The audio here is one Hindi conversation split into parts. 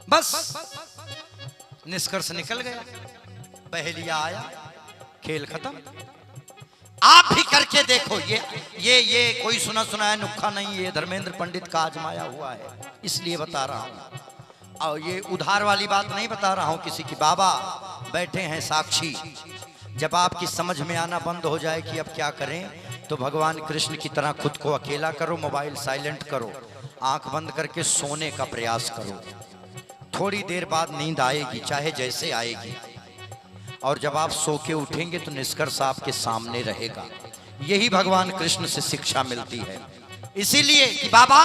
बस निष्कर्ष निकल गया, पहेलिया आया, खेल खत्म। आप भी करके देखो। ये कोई सुना सुना है नुक्खा नहीं, ये धर्मेंद्र पंडित का आजमाया हुआ है, इसलिए बता रहा हूं। और ये उधार वाली बात नहीं बता रहा हूं किसी की। बाबा बैठे हैं साक्षी। जब आपकी समझ में आना बंद हो जाए कि अब क्या करें, तो भगवान कृष्ण की तरह खुद को अकेला करो, मोबाइल साइलेंट करो, आंख बंद करके सोने का प्रयास करो। थोड़ी देर बाद नींद आएगी, चाहे जैसे आएगी, और जब आप सो के उठेंगे तो निष्कर्ष आपके सामने रहेगा। यही भगवान कृष्ण से शिक्षा मिलती है। इसीलिए कि बाबा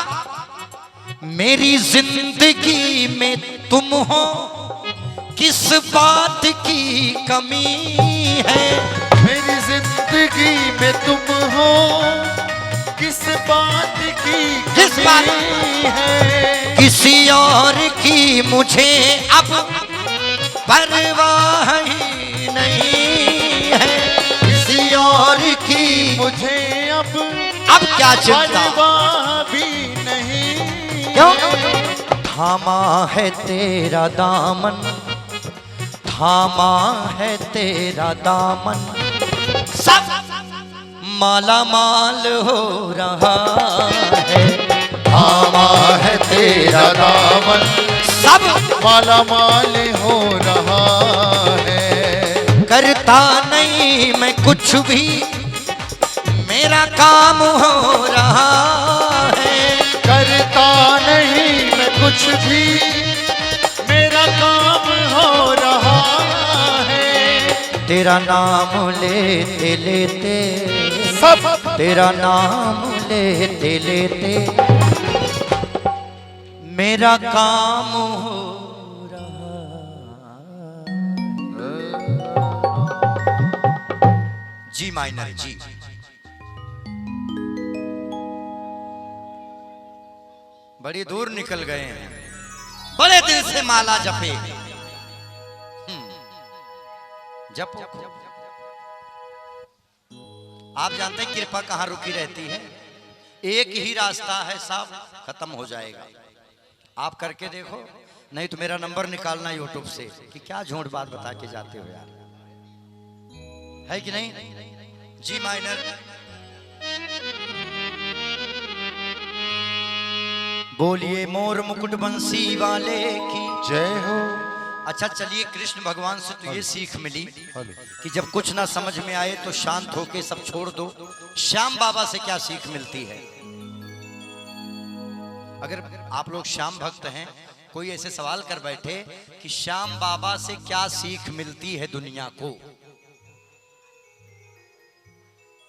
मेरी जिंदगी में तुम हो, किस बात की कमी है। मेरी जिंदगी में तुम हो, किस बात की कमी है। किसी और की मुझे अब परवाह ही नहीं है। किसी और की मुझे अब क्या चिंता भी नहीं। क्यों? थामा है तेरा दामन, थामा है तेरा दामन, सब माला माल हो रहा है। थामा है तेरा दामन, सब माला माल हो रहा है। करता नहीं मैं कुछ भी, मेरा काम हो रहा है। करता नहीं मैं कुछ भी, मेरा काम हो रहा है। तेरा नाम लेते लेते, सब तेरा नाम लेते लेते मेरा काम हो रहा। जी माइनर जी। बड़ी दूर निकल गए हैं, बड़े दिल से माला जपे। जपो। आप जानते हैं कृपा कहां रुकी रहती है? एक ही रास्ता है साहब, खत्म हो जाएगा। आप करके देखो, नहीं तो मेरा नंबर निकालना यूट्यूब से कि क्या झूठ बात बता के जाते हो यार, है कि नहीं? जी माइनर। बोलिए मोर मुकुट बंसी वाले की जय हो। अच्छा चलिए, कृष्ण भगवान से तो ये सीख मिली कि जब कुछ ना समझ में आए तो शांत होके सब छोड़ दो। श्याम बाबा से क्या सीख मिलती है? अगर आप लोग श्याम भक्त हैं, कोई ऐसे सवाल कर बैठे कि श्याम बाबा से क्या सीख मिलती है दुनिया को,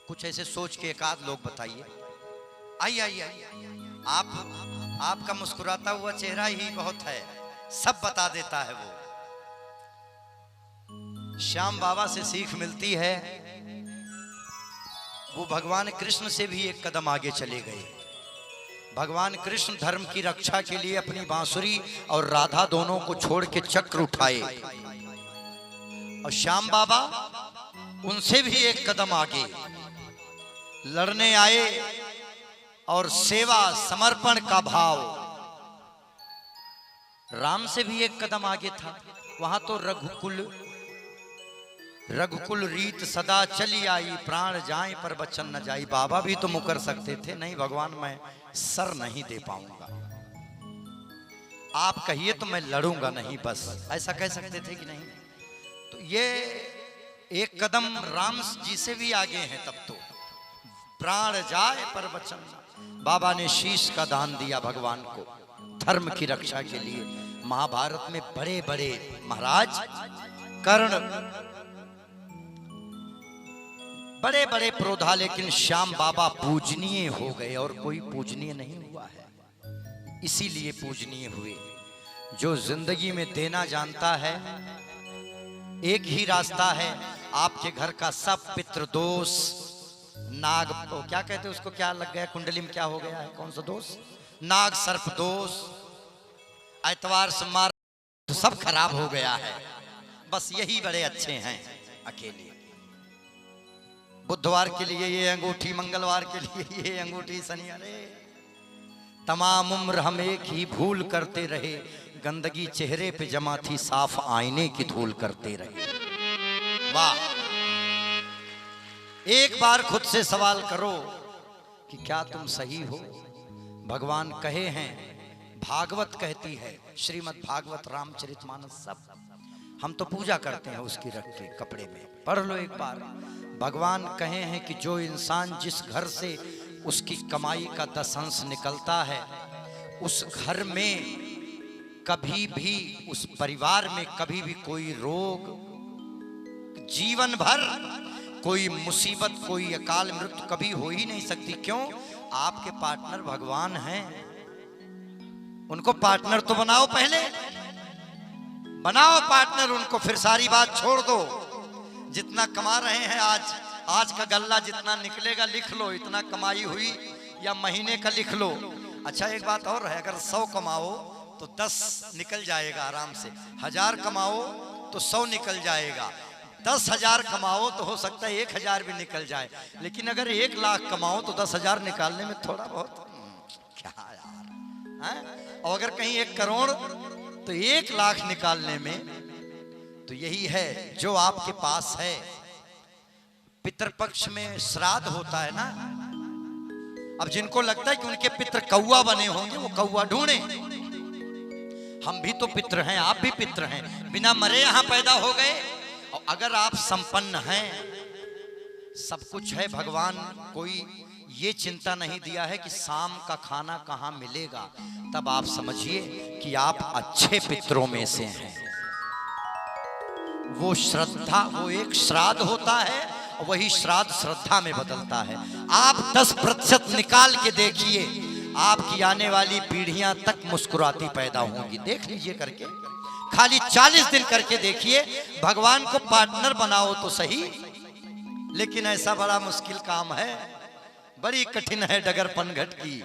कुछ ऐसे सोच के एक आध लोग बताइए। आइए आइए आइए। आपका मुस्कुराता हुआ चेहरा ही बहुत है, सब बता देता है वो। श्याम बाबा से सीख मिलती है, वो भगवान कृष्ण से भी एक कदम आगे चले गए। भगवान कृष्ण धर्म की रक्षा के लिए अपनी बांसुरी और राधा दोनों को छोड़ के चक्र उठाए, और श्याम बाबा उनसे भी एक कदम आगे लड़ने आए, और सेवा समर्पण का भाव राम से भी एक कदम आगे था। वहां तो रघुकुल रीत सदा चली आई, प्राण जाए पर बचन न जाई। बाबा भी तो मुकर सकते थे, नहीं भगवान मैं सर नहीं दे पाऊंगा, आप कहिए तो मैं लड़ूंगा नहीं, बस ऐसा कह सकते थे कि नहीं? तो ये एक कदम राम जी से भी आगे हैं। तब तो प्राण जाए पर वचन, बाबा ने शीश का दान दिया भगवान को धर्म की रक्षा के लिए। महाभारत में बड़े बड़े महाराज कर्ण, बड़े बड़े प्रोधा, लेकिन श्याम बाबा पूजनीय हो गए और कोई पूजनीय नहीं हुआ है। इसीलिए पूजनीय हुए। जो जिंदगी में देना जानता है, एक ही रास्ता है, आपके घर का सब पितृदोष, नाग तो क्या कहते हैं उसको, क्या लग गया कुंडली में, क्या हो गया है, कौन सा दोष? नाग सर्प दोष, एतवार सोमवार तो सब खराब हो गया है। बस यही बड़े अच्छे हैं अकेले। बुधवार के लिए ये अंगूठी, मंगलवार के लिए ये अंगूठी, शनि, अरे तमाम उम्र हम एक ही भूल करते रहे। गंदगी चेहरे पे जमा थी, साफ आईने की धूल करते रहे। वाह! एक बार खुद से सवाल करो कि क्या तुम सही हो? भगवान कहे हैं, भागवत कहती है, श्रीमद् भागवत, रामचरितमानस, सब हम तो पूजा करते हैं उसकी रख के कपड़े में। पढ़ लो एक बार। भगवान कहे हैं कि जो इंसान जिस घर से उसकी कमाई का 10 अंश निकलता है, उस घर में कभी भी, उस परिवार में कभी भी कोई रोग, जीवन भर कोई मुसीबत, कोई अकाल मृत्यु कभी हो ही नहीं सकती। क्यों? आपके पार्टनर भगवान हैं। उनको पार्टनर तो बनाओ, पहले बनाओ पार्टनर उनको, फिर सारी बात छोड़ दो। जितना कमा रहे हैं आज का गल्ला जितना निकलेगा लिख लो, इतना कमाई हुई, या महीने का लिख लो। अच्छा एक बात और है, अगर 100 कमाओ तो 10 निकल जाएगा आराम से, 1000 कमाओ तो 100 निकल जाएगा, 10,000 कमाओ तो हो सकता है 1,000 भी निकल जाए। लेकिन अगर 1 लाख कमाओ तो 10,000 निकालने में थोड़ा बहुत क्या यार है? और अगर कहीं 1 करोड़ तो 1 लाख निकालने में, तो यही है जो आपके पास है। पितृपक्ष में श्राद्ध होता है ना, अब जिनको लगता है कि उनके पितृ कौवा बने होंगे, वो कौवा ढूंढे। हम भी तो पितृ हैं, आप भी पितृ हैं, बिना मरे यहां पैदा हो गए। और अगर आप संपन्न हैं, सब कुछ है, भगवान कोई ये चिंता नहीं दिया है कि शाम का खाना कहां मिलेगा, तब आप समझिए कि आप अच्छे पितरों में से हैं। वो श्रद्धा, वो एक श्राद्ध होता है, वही श्राद्ध श्रद्धा में बदलता है। आप 10% निकाल के देखिए, आपकी आने वाली पीढ़ियां तक मुस्कुराती पैदा होंगी। देख लीजिए करके, खाली 40 दिन करके देखिए। भगवान को पार्टनर बनाओ तो सही, लेकिन ऐसा बड़ा मुश्किल काम है, बड़ी कठिन है डगर पनघट की,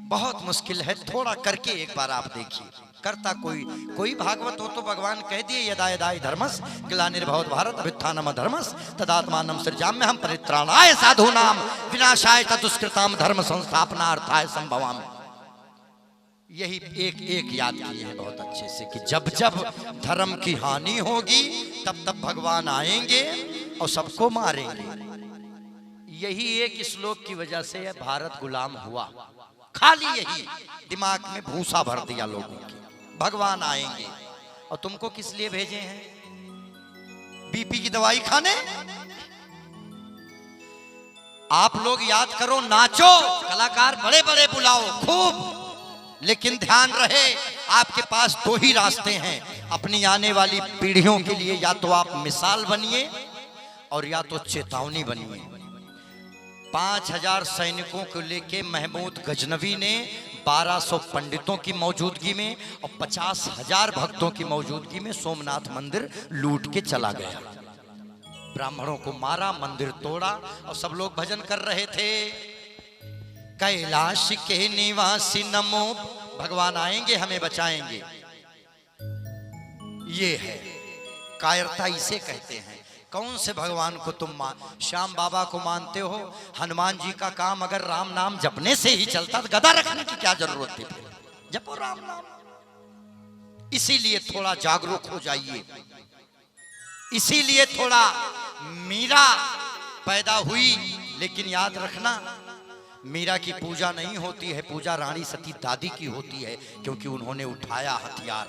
बहुत मुश्किल है। थोड़ा करके एक बार आप देखिए, करता कोई भागवत हो तो भगवान कह दिए, यदा यदा हि धर्मस् ग्लानिर्भवत् भारत अभ्युत्थानम् अधर्मस् तदात्मानं सृजाम्यहं परित्राणाय साधूनां विनाशाय च दुष्कृतां धर्म संस्थापनार्थाय संभवामि। यही एक याद किए हैं बहुत अच्छे से कि जब जब धर्म की हानि होगी तब तब भगवान आएंगे और सबको मारेंगे। यही एक श्लोक की वजह से भारत गुलाम हुआ। खाली यही दिमाग में भूसा भर दिया लोगों के, भगवान आएंगे। और तुमको किस लिए भेजे हैं? बीपी की दवाई खाने? आप लोग याद करो, नाचो, कलाकार बड़े बड़े बुलाओ खूब, लेकिन ध्यान रहे आपके पास 2 ही रास्ते हैं अपनी आने वाली पीढ़ियों के लिए। या तो आप मिसाल बनिए और या तो चेतावनी बनिए। 5,000 सैनिकों को लेके महमूद गजनवी ने 1200 पंडितों की मौजूदगी में और 50,000 भक्तों की मौजूदगी में सोमनाथ मंदिर लूट के चला गया। ब्राह्मणों को मारा, मंदिर तोड़ा, और सब लोग भजन कर रहे थे, कैलाश के निवासी नमो, भगवान आएंगे हमें बचाएंगे। ये है कायरता, इसे कहते हैं। कौन से भगवान को तुम श्याम बाबा को मानते हो? हनुमान जी का काम अगर राम नाम जपने से ही चलता तो गदा रखने की क्या जरूरत थी? जपो राम नाम। इसीलिए थोड़ा जागरूक हो जाइए, इसीलिए थोड़ा मीरा पैदा हुई। लेकिन याद रखना, मीरा की पूजा नहीं होती है, पूजा रानी सती दादी की होती है, क्योंकि उन्होंने उठाया हथियार।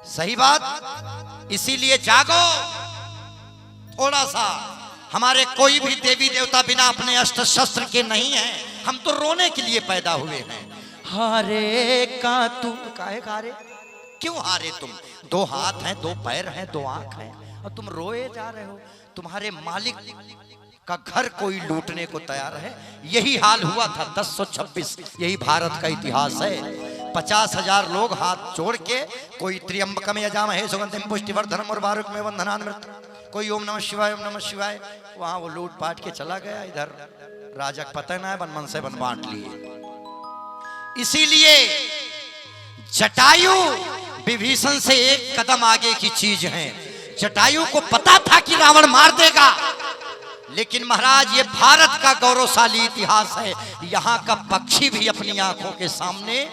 सही बात। इसीलिए जागो थोड़ा सा। हमारे कोई भी देवी देवता बिना अपने अस्त्र शस्त्र के नहीं है, हम तो रोने के लिए पैदा हुए हैं। हारे का तू काहे हारे? क्यों हारे तुम? 2 हाथ हैं, 2 पैर हैं, 2 आंख हैं, और तुम रोए जा रहे हो। तुम्हारे मालिक का घर कोई लूटने को तैयार है। यही हाल हुआ था 1026। यही भारत का इतिहास है। 50,000 लोग हाथ जोड़ के, कोई त्र्यंबकम यजामहे सुगंधिम पुष्टिवर्धनम और बारुक में वंदनान्वित, कोई ओम नमः शिवाय, ओम नमः शिवाय, वहां वो लूट पाट के चला गया। इधर राजा का पता ना है, वन से वन बांट लिए। इसीलिए जटायु विभीषण से 1 कदम आगे की चीज है। जटायु को पता था कि रावण मार देगा, लेकिन महाराज ये भारत का गौरवशाली इतिहास है। यहाँ का पक्षी भी अपनी आंखों के सामने